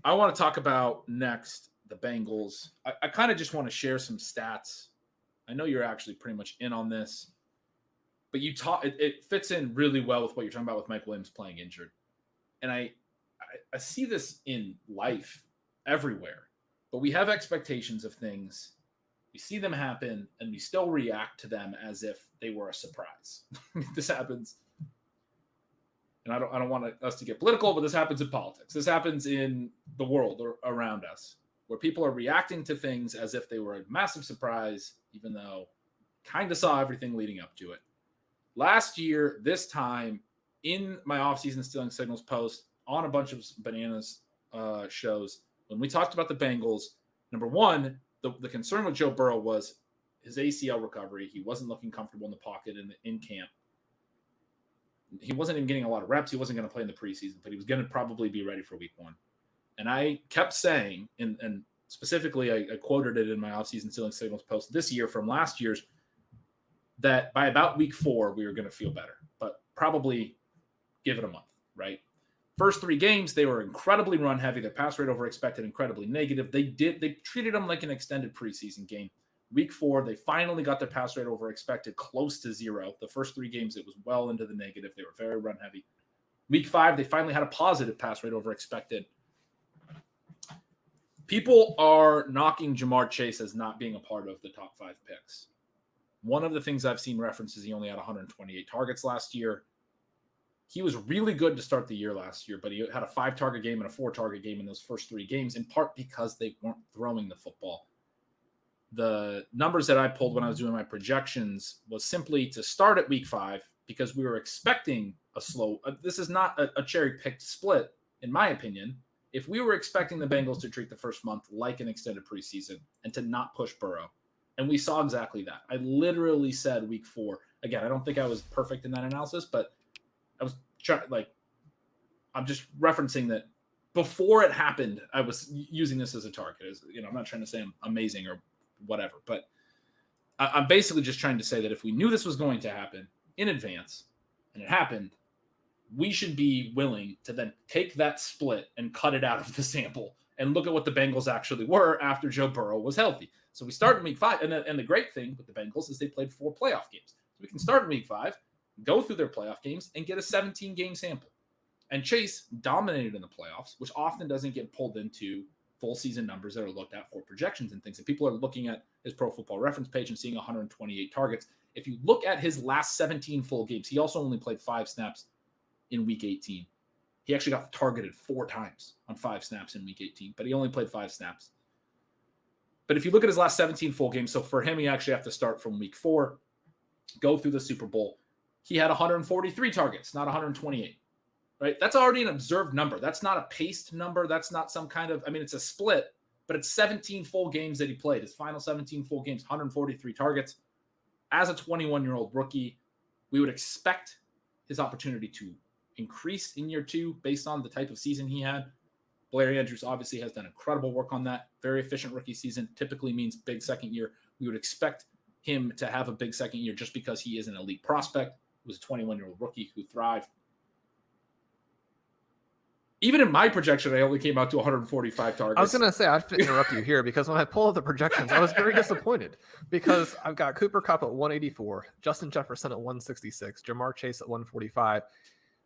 I want to talk about next the Bengals. I kind of just want to share some stats. I know you're actually pretty much in on this, but it fits in really well with what you're talking about with Mike Williams playing injured. And I see this in life everywhere, but we have expectations of things. We see them happen and we still react to them as if they were a surprise. This happens. And I don't want us to get political, but this happens in politics. This happens in the world around us, where people are reacting to things as if they were a massive surprise, even though kind of saw everything leading up to it. Last year, this time, in my offseason Stealing Signals post on a bunch of bananas shows, when we talked about the Bengals, number one, the concern with Joe Burrow was his ACL recovery. He wasn't looking comfortable in the pocket in camp. He wasn't even getting a lot of reps. He wasn't going to play in the preseason, but he was going to probably be ready for week one. And I kept saying, and specifically I quoted it in my offseason Stealing Signals post this year from last year's, that by about week 4, we were going to feel better, but probably give it a month, right? First 3 games, they were incredibly run heavy. Their pass rate over expected incredibly negative. They treated them like an extended preseason game. Week 4, they finally got their pass rate over expected close to 0. The first 3 games, it was well into the negative. They were very run heavy. Week 5, they finally had a positive pass rate over expected. People are knocking Jamar Chase as not being a part of the top 5 picks. One of the things I've seen references, he only had 128 targets last year. He was really good to start the year last year, but he had a 5-target game and a 4-target game in those first 3 games, in part because they weren't throwing the football. The numbers that I pulled when I was doing my projections was simply to start at week 5 because we were expecting a slow. This is not a cherry-picked split, in my opinion. If we were expecting the Bengals to treat the first month like an extended preseason and to not push Burrow, and we saw exactly that. I literally said week 4. Again, I don't think I was perfect in that analysis, but I was I'm just referencing that before it happened, I was using this as a target. I'm not trying to say I'm amazing or whatever, but I'm basically just trying to say that if we knew this was going to happen in advance and it happened, we should be willing to then take that split and cut it out of the sample and look at what the Bengals actually were after Joe Burrow was healthy. So we start in week 5, and the great thing with the Bengals is they played 4 playoff games. So we can start in week 5, go through their playoff games, and get a 17-game sample. And Chase dominated in the playoffs, which often doesn't get pulled into full season numbers that are looked at for projections and things. And people are looking at his Pro Football Reference page and seeing 128 targets. If you look at his last 17 full games, he also only played 5 snaps in week 18. He actually got targeted 4 times on 5 snaps in week 18, but he only played 5 snaps. But if you look at his last 17 full games, so for him, he actually have to start from week 4, go through the Super Bowl. He had 143 targets, not 128. Right? That's already an observed number. That's not a paced number. That's not some kind of, it's a split, but it's 17 full games that he played. His final 17 full games, 143 targets. As a 21-year-old rookie, we would expect his opportunity to increase in year 2 based on the type of season he had. Blair Andrews obviously has done incredible work on that. Very efficient rookie season typically means big second year. We would expect him to have a big second year just because he is an elite prospect. He was a 21-year-old rookie who thrived. Even in my projection, I only came out to 145 targets. I was going to say, I have to interrupt you here because when I pull up the projections, I was very disappointed because I've got Cooper Kupp at 184, Justin Jefferson at 166, Jamar Chase at 145.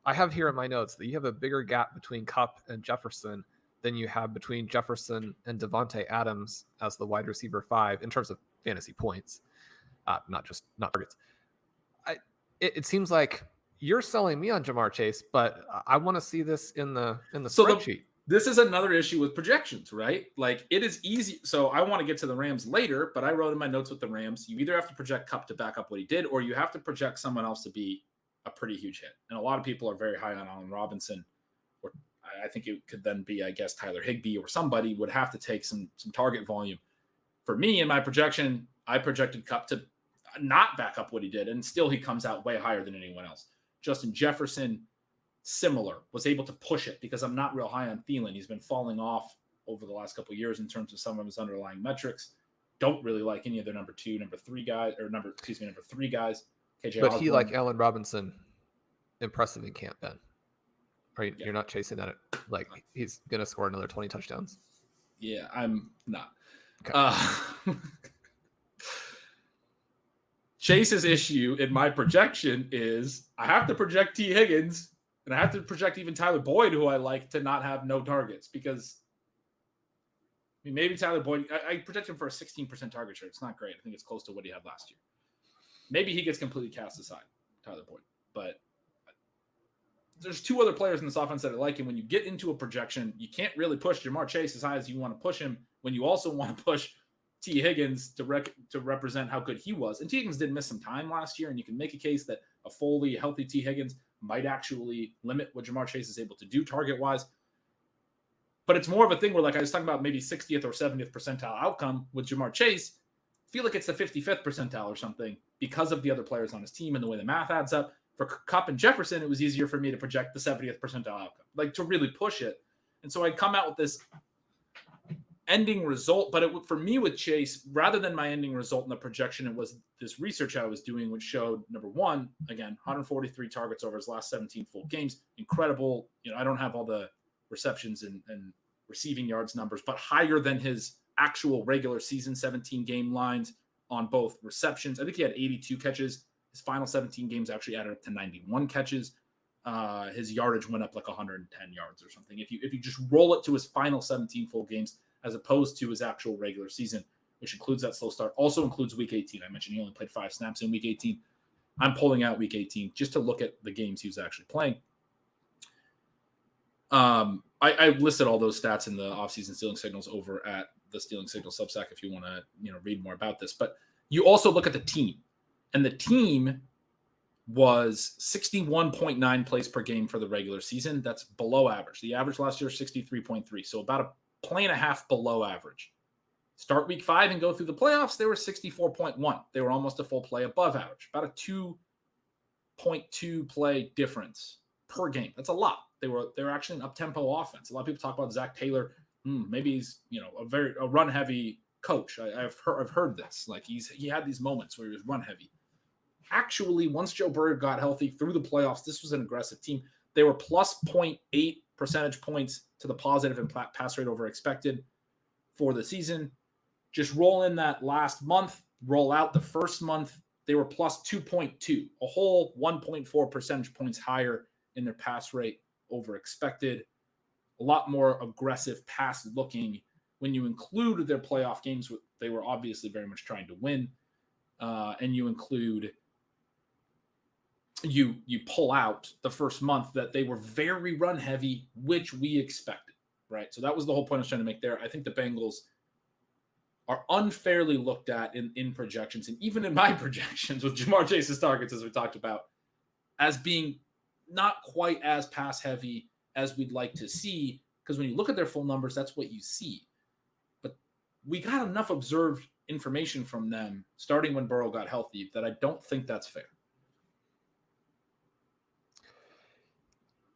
I have here in my notes that you have a bigger gap between Kupp and Jefferson than you have between Jefferson and Devontae Adams as the wide receiver 5 in terms of fantasy points, not targets. It seems like you're selling me on Jamar Chase, but I want to see this in the spreadsheet. This is another issue with projections, right? Like, it is easy. So I want to get to the Rams later, but I wrote in my notes with the Rams, you either have to project Kupp to back up what he did, or you have to project someone else to be a pretty huge hit. And a lot of people are very high on Allen Robinson, or I think it could then be, I guess, Tyler Higbee, or somebody would have to take some target volume. For me, in my projection, I projected Kupp to not back up what he did, and still he comes out way higher than anyone else. Justin Jefferson, similar, was able to push it because I'm not real high on Thielen. He's been falling off over the last couple of years in terms of some of his underlying metrics. Don't really like any of their number 3 guys. KJ But Osborne, he, like Allen Robinson, impressive in camp, Ben. right? Yeah. You're not chasing at it. Like he's going to score another 20 touchdowns. Yeah, I'm not. Okay. Chase's issue in my projection is I have to project Tee Higgins and I have to project even Tyler Boyd, who I like, to not have no targets because maybe Tyler Boyd, I project him for a 16% target share. It's not great. I think it's close to what he had last year. Maybe he gets completely cast aside, Tyler Boyd. But there's two other players in this offense that I like. And when you get into a projection, you can't really push Jamar Chase as high as you want to push him when you also want to push Tee Higgins to represent how good he was. And Tee Higgins did miss some time last year, and you can make a case that a fully healthy Tee Higgins might actually limit what Jamar Chase is able to do target-wise. But it's more of a thing where, like I was talking about, maybe 60th or 70th percentile outcome with Jamar Chase. I feel like it's the 55th percentile or something because of the other players on his team and the way the math adds up. For Kupp and Jefferson, it was easier for me to project the 70th percentile outcome, like to really push it. And so I'd come out with this ending result, but for me with Chase, rather than my ending result in the projection, it was this research I was doing, which showed, number one, again, 143 targets over his last 17 full games. Incredible. I don't have all the receptions and receiving yards numbers, but higher than his actual regular season 17 game lines on both receptions. I think he had 82 catches. His final 17 games actually added up to 91 catches. His yardage went up like 110 yards or something. If you just roll it to his final 17 full games, as opposed to his actual regular season, which includes that slow start, also includes week 18. I mentioned he only played 5 snaps in week 18. I'm pulling out week 18 just to look at the games he was actually playing. I listed all those stats in the offseason stealing signals over at the Stealing Signal Substack if you want to read more about this. But you also look at the team, and the team was 61.9 plays per game for the regular season. That's below average. The average last year was 63.3, so about a play and a half below average. Start week 5 and go through the playoffs, they were 64.1. They were almost a full play above average, about a 2.2 play difference per game. That's a lot. They were actually an up-tempo offense. A lot of people talk about Zach Taylor. Maybe he's a run-heavy coach. I've heard this. Like he had these moments where he was run-heavy. Actually, once Joe Burrow got healthy through the playoffs, this was an aggressive team. They were plus 0.8 percentage points to the positive and pass rate over expected for the season. Just roll in that last month, roll out the first month, they were plus 2.2, a whole 1.4 percentage points higher in their pass rate over expected. A lot more aggressive pass looking when you include their playoff games. They were obviously very much trying to win. And you include you pull out the first month that they were very run heavy, which we expected, right? So that was the whole point I was trying to make there. I think the Bengals are unfairly looked at in projections, and even in my projections with Jamar Chase's targets, as we talked about, as being not quite as pass heavy as we'd like to see, because when you look at their full numbers, that's what you see. But we got enough observed information from them starting when Burrow got healthy that I don't think that's fair.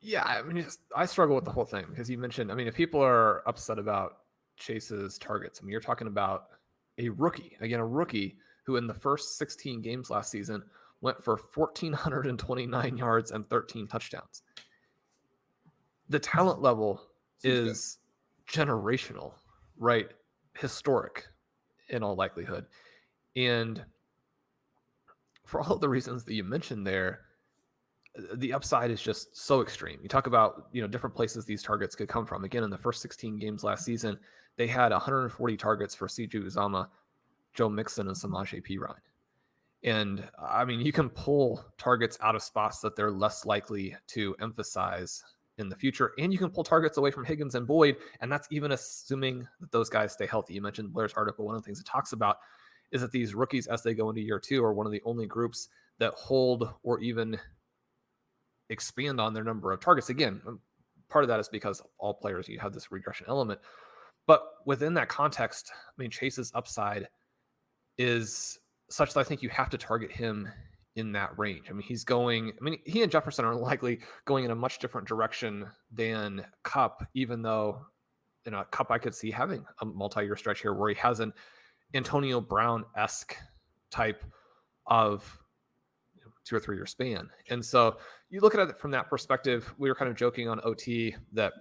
Yeah, I mean, I struggle with the whole thing because you mentioned, if people are upset about Chase's targets, you're talking about a rookie who in the first 16 games last season went for 1,429 yards and 13 touchdowns. The talent level is generational, right? Historic in all likelihood. And for all of the reasons that you mentioned there, the upside is just so extreme. You talk about, different places these targets could come from. Again, in the first 16 games last season, they had 140 targets for C.J. Uzomah, Joe Mixon, and Samaje Perine. And you can pull targets out of spots that they're less likely to emphasize in the future. And you can pull targets away from Higgins and Boyd. And that's even assuming that those guys stay healthy. You mentioned Blair's article. One of the things it talks about is that these rookies, as they go into year 2, are one of the only groups that hold or even expand on their number of targets. Again, part of that is because all players, you have this regression element. But within that context, Chase's upside is such that I think you have to target him in that range. He and Jefferson are likely going in a much different direction than Kupp, even though Kupp I could see having a multi-year stretch here where he has an Antonio Brown-esque type of 2 or 3 year span. And so you look at it from that perspective. We were kind of joking on OT that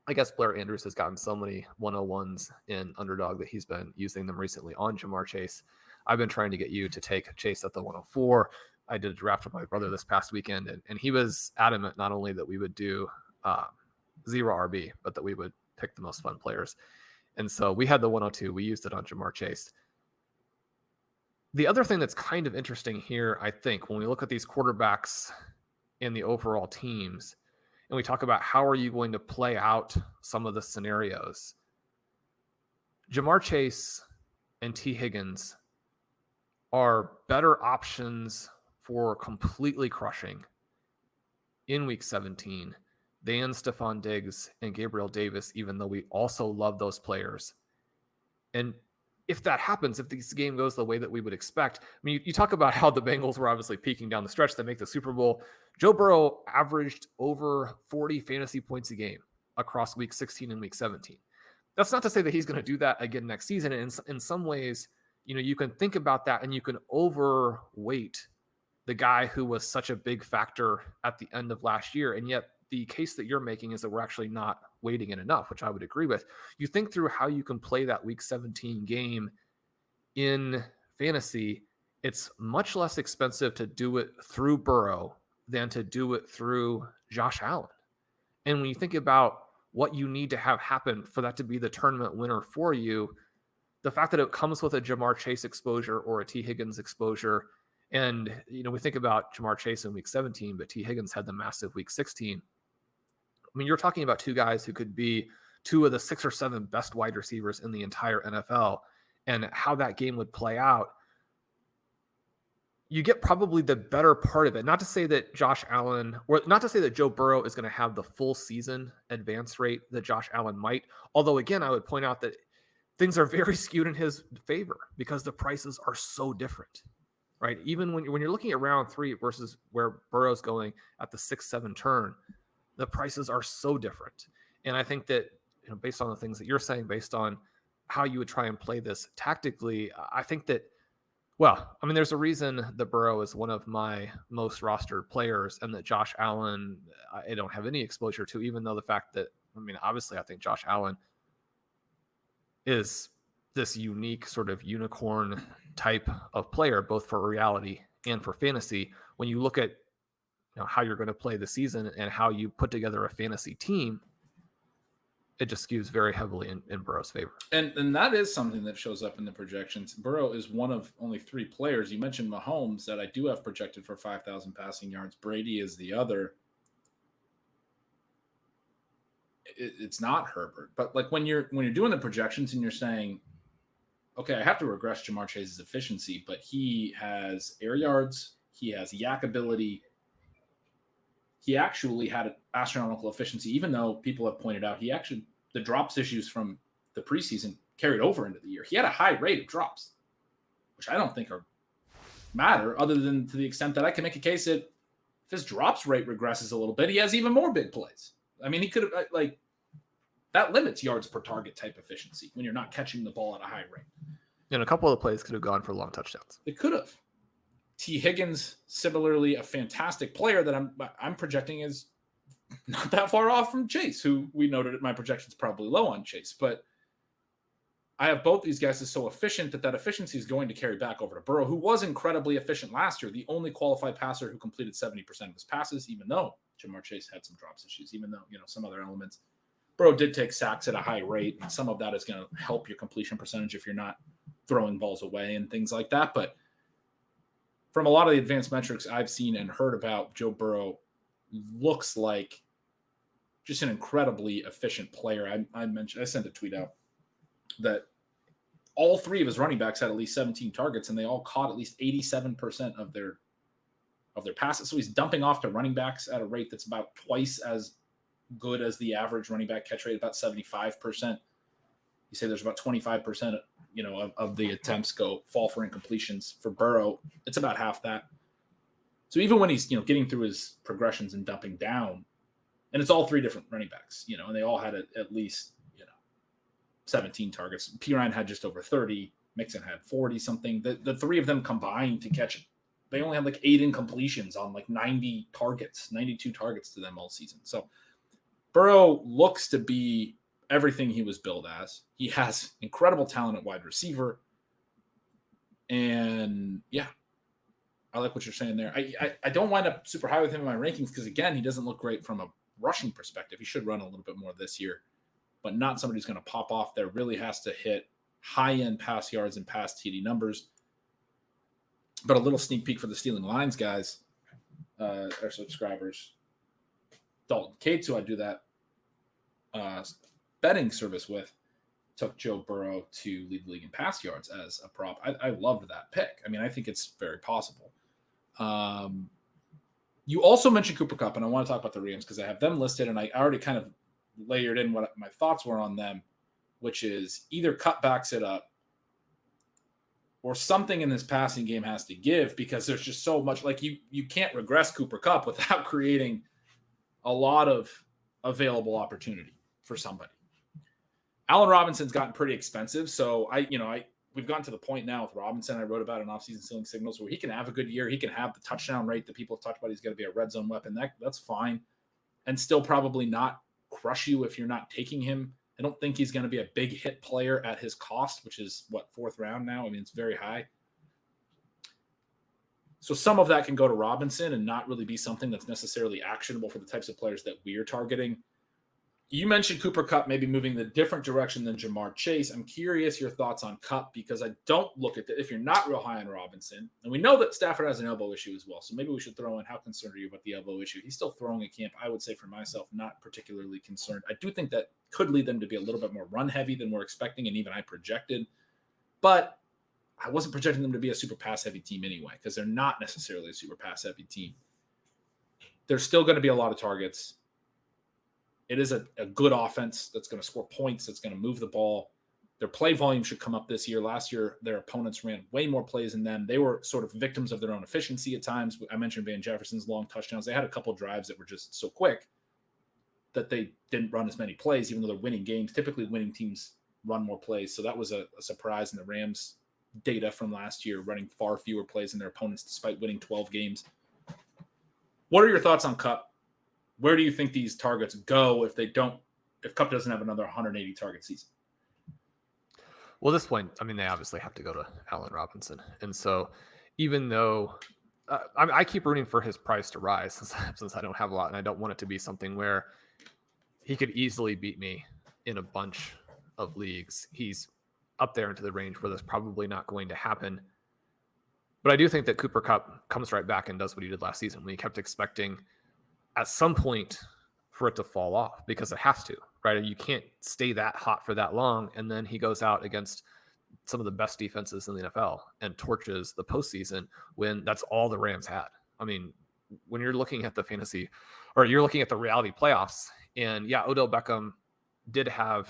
I guess Blair Andrews has gotten so many 101s in Underdog that he's been using them recently on Jamar Chase. I've been trying to get you to take Chase at the 104. I did a draft with my brother this past weekend, and he was adamant not only that we would do 0 RB, but that we would pick the most fun players. And so we had the 102. We used it on Jamar Chase. The other thing that's kind of interesting here, I think, when we look at these quarterbacks in the overall teams, and we talk about how are you going to play out some of the scenarios, Jamar Chase and Tee Higgins are better options for completely crushing in week 17 than Stephon Diggs and Gabriel Davis, even though we also love those players. And if that happens, if this game goes the way that we would expect, I mean, you talk about how the Bengals were obviously peaking down the stretch to make the Super Bowl. Joe Burrow averaged over 40 fantasy points a game across week 16 and week 17. That's not to say that he's going to do that again next season. And in some ways, you can think about that and you can overweight the guy who was such a big factor at the end of last year. And yet the case that you're making is that we're actually not weighting it enough, which I would agree with. You think through how you can play that week 17 game in fantasy. It's much less expensive to do it through Burrow than to do it through Josh Allen. And when you think about what you need to have happen for that to be the tournament winner for you, the fact that it comes with a Jamar Chase exposure or a Tee Higgins exposure, and we think about Jamar Chase in week 17, but Tee Higgins had the massive week 16. I mean, you're talking about two guys who could be two of the 6 or 7 best wide receivers in the entire NFL, and how that game would play out. You get probably the better part of it. Not to say that Josh Allen, or not to say that Joe Burrow is going to have the full season advance rate that Josh Allen might. Although, again, I would point out that things are very skewed in his favor because the prices are so different, right? Even when you're looking at round 3 versus where Burrow's going at the 6-7 turn, the prices are so different. And I think that, based on the things that you're saying, based on how you would try and play this tactically, I think that, there's a reason that Burrow is one of my most rostered players and that Josh Allen, I don't have any exposure to, even though the fact that, obviously I think Josh Allen is this unique sort of unicorn type of player, both for reality and for fantasy. When you look at how you're going to play the season and how you put together a fantasy team, it just skews very heavily in Burrow's favor. And that is something that shows up in the projections. Burrow is one of only 3 players. You mentioned Mahomes that I do have projected for 5,000 passing yards. Brady is the other. It's not Herbert. But like when you're doing the projections and you're saying, okay, I have to regress Jamar Chase's efficiency, but he has air yards, he has yak ability. He actually had an astronomical efficiency, even though people have pointed out the drops issues from the preseason carried over into the year. He had a high rate of drops, which I don't think matter, other than to the extent that I can make a case that if his drops rate regresses a little bit, he has even more big plays. He could have, that limits yards per target type efficiency when you're not catching the ball at a high rate. And a couple of the plays could have gone for long touchdowns. It could have. Tee Higgins, similarly, a fantastic player that I'm projecting is not that far off from Chase, who we noted my projection's probably low on Chase. But I have both these guys as so efficient that efficiency is going to carry back over to Burrow, who was incredibly efficient last year, the only qualified passer who completed 70% of his passes, even though Jamar Chase had some drops issues, even though, some other elements. Burrow did take sacks at a high rate, and some of that is going to help your completion percentage if you're not throwing balls away and things like that. But from a lot of the advanced metrics I've seen and heard about, Joe Burrow looks like just an incredibly efficient player. I sent a tweet out that all 3 of his running backs had at least 17 targets, and they all caught at least 87% of their passes. So he's dumping off to running backs at a rate that's about twice as good as the average running back catch rate, about 75%. You say there's about 25%, of the attempts fall for incompletions. For Burrow, it's about half that. So even when he's, getting through his progressions and dumping down, and it's all 3 different running backs, and they all had at least, 17 targets. Pirine had just over 30. Mixon had 40 something. The 3 of them combined to catch they only had like 8 incompletions on like 92 targets to them all season. So Burrow looks to be everything he was billed as. He has incredible talent at wide receiver. And yeah, I like what you're saying there. I don't wind up super high with him in my rankings because, again, he doesn't look great from a rushing perspective. He should run a little bit more this year, but not somebody who's going to pop off there. Really has to hit high-end pass yards and pass TD numbers. But a little sneak peek for the Stealing Lines guys, our subscribers. Dalton Cates, who I do that betting service with, took Joe Burrow to lead the league in pass yards as a prop. I loved that pick. I mean, I think it's very possible. You also mentioned Cooper Kupp, and I want to talk about the Rams because I have them listed, and I already kind of layered in what my thoughts were on them, which is either Kupp backs it up or something in this passing game has to give because there's just so much. Like you can't regress Cooper Kupp without creating a lot of available opportunity for somebody. Allen Robinson's gotten pretty expensive, so we've gotten to the point now with Robinson. I wrote about in offseason ceiling signals where he can have a good year. He can have the touchdown rate that people have talked about. He's going to be a red zone weapon. That's fine, and still probably not crush you if you're not taking him. I don't think he's going to be a big hit player at his cost, which is fourth round now. I mean, it's very high. So some of that can go to Robinson and not really be something that's necessarily actionable for the types of players that we're targeting. You mentioned Cooper Kupp maybe moving the different direction than Jamar Chase. I'm curious your thoughts on Kupp because I don't look at that if you're not real high on Robinson. And we know that Stafford has an elbow issue as well. So maybe we should throw in how concerned are you about the elbow issue? He's still throwing at camp. I would say for myself, not particularly concerned. I do think that could lead them to be a little bit more run heavy than we're expecting and even I projected. But I wasn't projecting them to be a super pass heavy team anyway because they're not necessarily a super pass heavy team. There's still going to be a lot of targets. It is a good offense that's going to score points, that's going to move the ball. Their play volume should come up this year. Last year, their opponents ran way more plays than them. They were sort of victims of their own efficiency at times. I mentioned Van Jefferson's long touchdowns. They had a couple drives that were just so quick that they didn't run as many plays, even though they're winning games. Typically, winning teams run more plays. So that was a surprise in the Rams' data from last year, running far fewer plays than their opponents despite winning 12 games. What are your thoughts on Kupp? Where do you think these targets go if Kupp doesn't have another 180 target season? Well, at this point, I mean, they obviously have to go to Allen Robinson. And so even though I keep rooting for his price to rise since I don't have a lot and I don't want it to be something where he could easily beat me in a bunch of leagues. He's up there into the range where that's probably not going to happen. But I do think that Cooper Kupp comes right back and does what he did last season when he kept expecting at some point for it to fall off because it has to, right? You can't stay that hot for that long. And then he goes out against some of the best defenses in the NFL and torches the postseason when that's all the Rams had. I mean, when you're looking at the fantasy or you're looking at the reality playoffs and Odell Beckham did have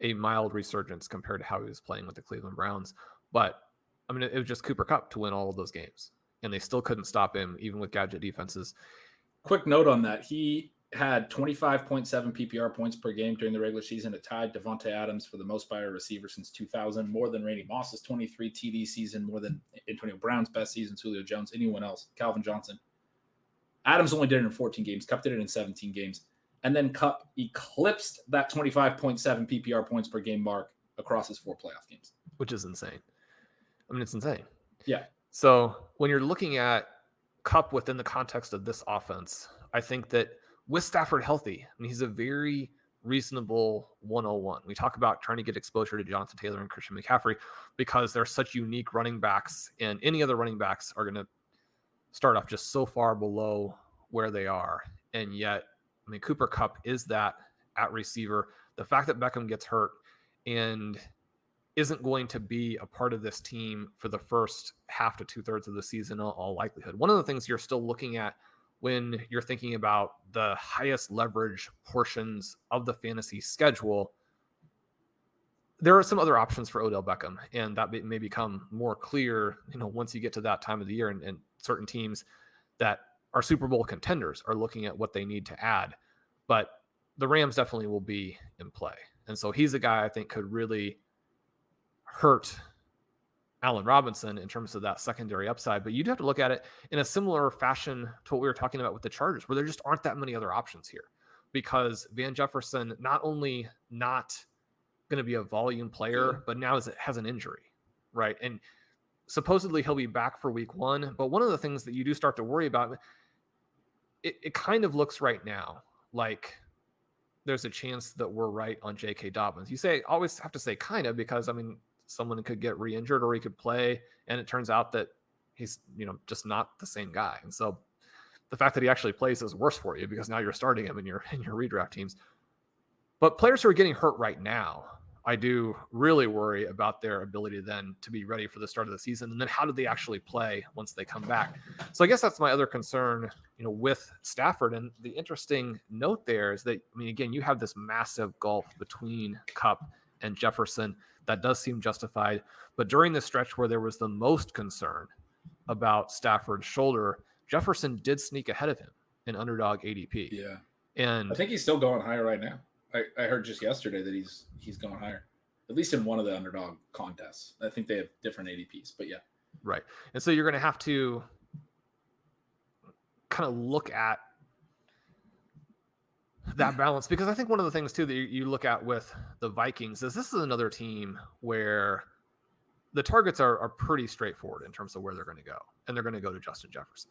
a mild resurgence compared to how he was playing with the Cleveland Browns. But I mean, it was just Cooper Kupp to win all of those games and they still couldn't stop him even with gadget defenses. Quick note on that. He had 25.7 PPR points per game during the regular season. It tied Devontae Adams for the most by a receiver since 2000, more than Randy Moss's 23 TD season, more than Antonio Brown's best season, Julio Jones, anyone else, Calvin Johnson. Adams only did it in 14 games. Kupp did it in 17 games. And then Kupp eclipsed that 25.7 PPR points per game mark across his 4 playoff games. Which is insane. I mean, it's insane. Yeah. So when you're looking at Kupp within the context of this offense, I think that with Stafford healthy, I mean, he's a very reasonable 101. We talk about trying to get exposure to Jonathan Taylor and Christian McCaffrey because they're such unique running backs, and any other running backs are going to start off just so far below where they are. And yet, I mean, Cooper Kupp is that at receiver. The fact that Beckham gets hurt and isn't going to be a part of this team for the first half to 2/3 of the season, all likelihood. One of the things you're still looking at when you're thinking about the highest leverage portions of the fantasy schedule, there are some other options for Odell Beckham, and that may become more clear, once you get to that time of the year and certain teams that are Super Bowl contenders are looking at what they need to add. But the Rams definitely will be in play. And so he's a guy I think could really hurt Allen Robinson in terms of that secondary upside, but you'd have to look at it in a similar fashion to what we were talking about with the Chargers, where there just aren't that many other options here, because Van Jefferson not only not going to be a volume player, but now has an injury, right? And supposedly he'll be back for week 1. But one of the things that you do start to worry about, it kind of looks right now like there's a chance that we're right on J.K. Dobbins. You always have to say kind of, because I mean, someone could get re-injured or he could play, and it turns out that he's, just not the same guy. And so the fact that he actually plays is worse for you, because now you're starting him in your redraft teams. But players who are getting hurt right now, I do really worry about their ability then to be ready for the start of the season. And then how do they actually play once they come back? So I guess that's my other concern, with Stafford. And the interesting note there is that, I mean, again, you have this massive gulf between Kupp and Jefferson that does seem justified. But during the stretch where there was the most concern about Stafford's shoulder, Jefferson did sneak ahead of him in Underdog ADP. Yeah. And I think he's still going higher right now. I heard just yesterday that he's going higher, at least in one of the Underdog contests. I think they have different ADPs, but yeah. Right. And so you're going to have to kind of look at that balance, because I think one of the things too that you look at with the Vikings is this is another team where the targets are pretty straightforward in terms of where they're going to go, and they're going to go to Justin Jefferson.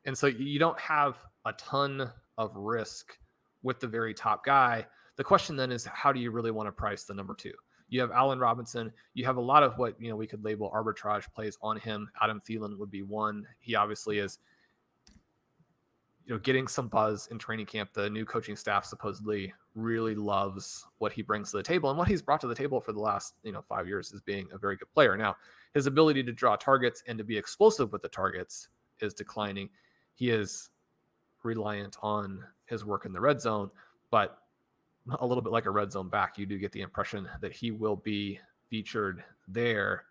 And so you don't have a ton of risk with the very top guy. The question then is, how do you really want to price the number 2? You have Allen Robinson. You have a lot of what, we could label arbitrage plays on him. Adam Thielen would be one. He obviously is, getting some buzz in training camp. The new coaching staff supposedly really loves what he brings to the table, and what he's brought to the table for the last, 5 years is being a very good player. Now, his ability to draw targets and to be explosive with the targets is declining. He is reliant on his work in the red zone, but a little bit like a red zone back, you do get the impression that he will be featured there.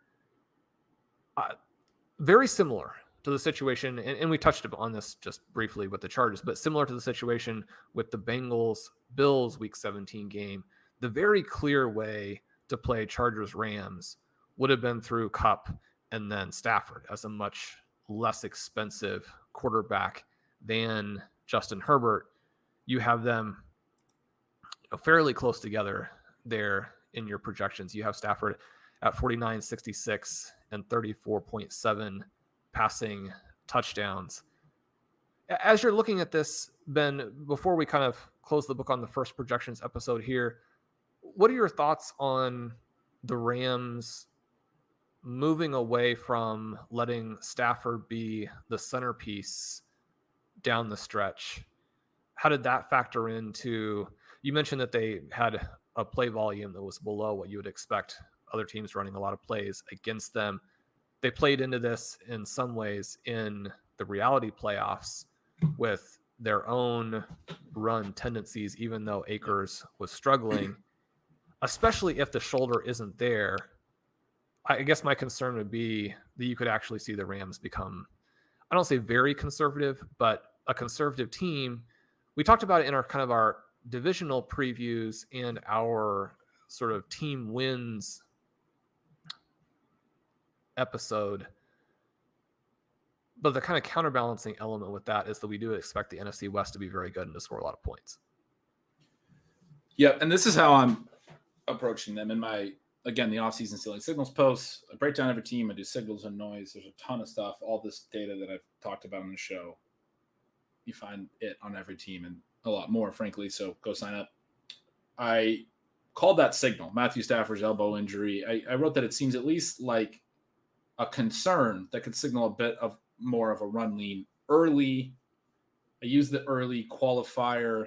Very similar to the situation, and we touched on this just briefly with the Chargers, but similar to the situation with the Bengals-Bills Week 17 game, the very clear way to play Chargers-Rams would have been through Kupp and then Stafford as a much less expensive quarterback than Justin Herbert. You have them fairly close together there in your projections. You have Stafford at 49.66 and 34.7 passing touchdowns. As you're looking at this, Ben, before we kind of close the book on the first projections episode here, what are your thoughts on the Rams moving away from letting Stafford be the centerpiece down the stretch? How did that factor into, you mentioned that they had a play volume that was below what you would expect, other teams running a lot of plays against them. They played into this in some ways in the reality playoffs with their own run tendencies, even though Akers was struggling, especially if the shoulder isn't there. I guess my concern would be that you could actually see the Rams become, I don't say very conservative, but a conservative team. We talked about it in our divisional previews and our sort of team wins episode. But the kind of counterbalancing element with that is that we do expect the NFC West to be very good and to score a lot of points. Yeah, and this is how I'm approaching them in my, again, the offseason Stealing Signals posts. I break down every team. I do signals and noise. There's a ton of stuff. All this data that I've talked about on the show, you find it on every team and a lot more, frankly. So go sign up. I called that signal, Matthew Stafford's elbow injury. I wrote that it seems at least like a concern that could signal a bit of more of a run lean early. I use the early qualifier.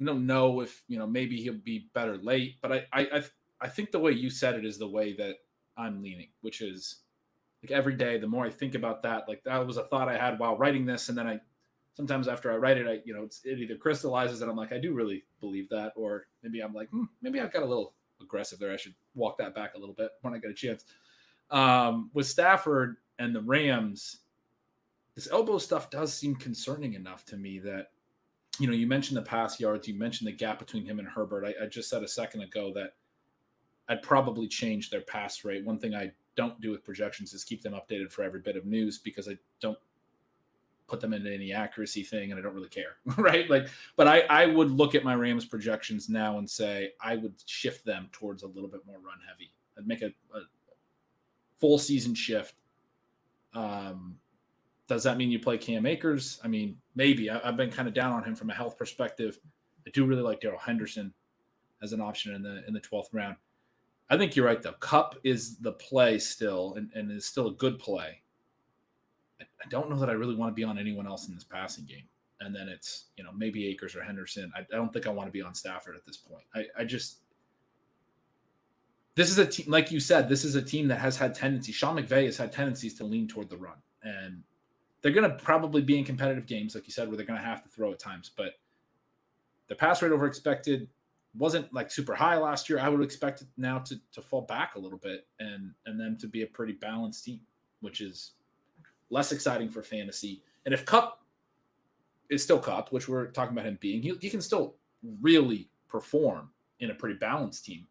I don't know if, maybe he'll be better late, but I think the way you said it is the way that I'm leaning, which is like every day, the more I think about that, like that was a thought I had while writing this. And then sometimes after I write it, it either crystallizes and I'm like, I do really believe that, or maybe I'm like, maybe I've got a little aggressive there. I should walk that back a little bit when I get a chance. With Stafford and the Rams, this elbow stuff does seem concerning enough to me that, you mentioned the pass yards, you mentioned the gap between him and Herbert. I just said a second ago that I'd probably change their pass rate. One thing I don't do with projections is keep them updated for every bit of news, because I don't put them into any accuracy thing and I don't really care, right? Like, but I would look at my Rams projections now and say I would shift them towards a little bit more run heavy. I'd make a full season shift. Does that mean you play Cam Akers? I mean, maybe. I've been kind of down on him from a health perspective. I do really like Darrell Henderson as an option in the 12th round. I think you're right, though. Kupp is the play still, and is still a good play. I don't know that I really want to be on anyone else in this passing game. And then it's, maybe Akers or Henderson. I don't think I want to be on Stafford at this point. This is a team, like you said, this is a team that has had tendencies. Sean McVay has had tendencies to lean toward the run. And they're going to probably be in competitive games, like you said, where they're going to have to throw at times. But the pass rate over expected wasn't like super high last year. I would expect it now to fall back a little bit and them to be a pretty balanced team, which is less exciting for fantasy. And if Kupp is still Kupp, which we're talking about him being, he can still really perform in a pretty balanced team.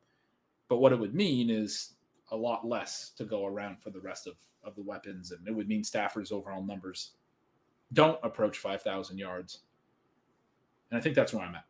But what it would mean is a lot less to go around for the rest of the weapons. And it would mean Stafford's overall numbers don't approach 5,000 yards. And I think that's where I'm at.